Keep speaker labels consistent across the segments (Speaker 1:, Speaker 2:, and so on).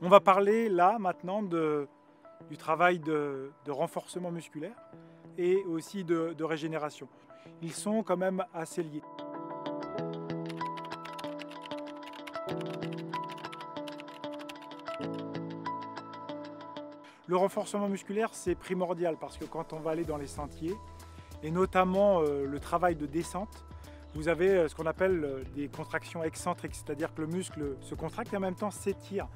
Speaker 1: On va parler là maintenant du travail de renforcement musculaire et aussi de régénération. Ils sont quand même assez liés. Le renforcement musculaire, c'est primordial parce que quand on va aller dans les sentiers, et notamment le travail de descente, vous avez ce qu'on appelle des contractions excentriques, c'est-à-dire que le muscle se contracte et en même temps s'étire,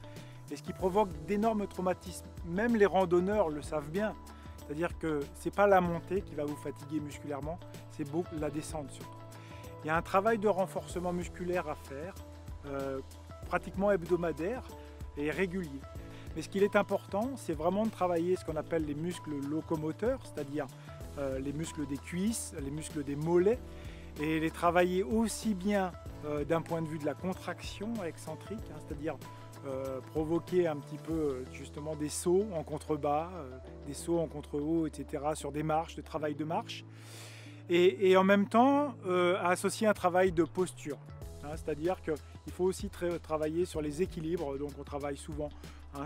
Speaker 1: et ce qui provoque d'énormes traumatismes. Même les randonneurs le savent bien, c'est-à-dire que ce n'est pas la montée qui va vous fatiguer musculairement, c'est la descente surtout. Il y a un travail de renforcement musculaire à faire, pratiquement hebdomadaire et régulier. Mais ce qu'il est important, c'est vraiment de travailler ce qu'on appelle les muscles locomoteurs, c'est-à-dire les muscles des cuisses, les muscles des mollets, et les travailler aussi bien d'un point de vue de la contraction excentrique, c'est-à-dire provoquer un petit peu justement des sauts en contrebas, des sauts en contre-haut, etc., sur des marches, de travail de marche, et en même temps associer un travail de posture. C'est-à-dire qu'il faut aussi travailler sur les équilibres, donc on travaille souvent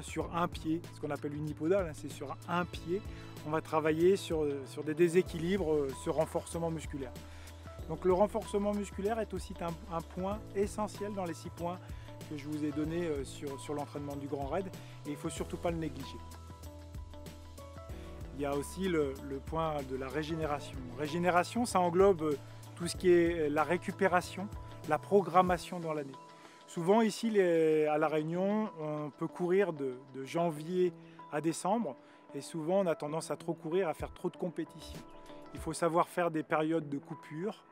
Speaker 1: sur un pied, ce qu'on appelle unipodal, c'est sur un pied. On va travailler sur des déséquilibres, ce renforcement musculaire. Donc le renforcement musculaire est aussi un point essentiel dans les 6 points que je vous ai donnés sur l'entraînement du grand raid, et il ne faut surtout pas le négliger. Il y a aussi le point de la régénération. Régénération, ça englobe tout ce qui est la récupération, la programmation dans l'année. Souvent ici à La Réunion, on peut courir de janvier à décembre, et souvent on a tendance à trop courir, à faire trop de compétitions. Il faut savoir faire des périodes de coupure,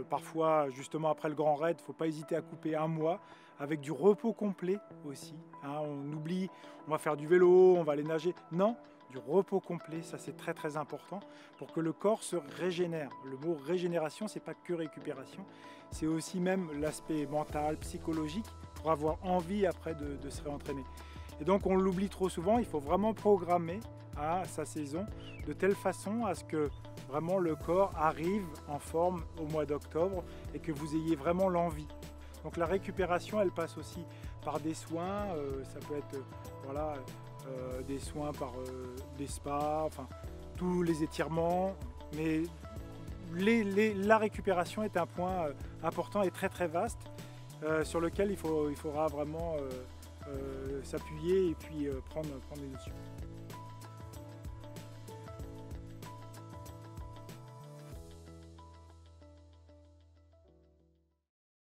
Speaker 1: parfois justement après le grand raid, il ne faut pas hésiter à couper un mois, avec du repos complet aussi. On oublie, on va faire du vélo, on va aller nager. Non, du repos complet, ça c'est très très important pour que le corps se régénère. Le mot régénération, c'est pas que récupération, c'est aussi même l'aspect mental, psychologique, pour avoir envie après de se réentraîner. Et donc on l'oublie trop souvent, il faut vraiment programmer sa saison de telle façon à ce que vraiment le corps arrive en forme au mois d'octobre et que vous ayez vraiment l'envie. Donc la récupération, elle passe aussi par des soins, ça peut être des soins par des spas, enfin tous les étirements, mais la récupération est un point important et très très vaste sur lequel il faudra vraiment s'appuyer et puis prendre des notions.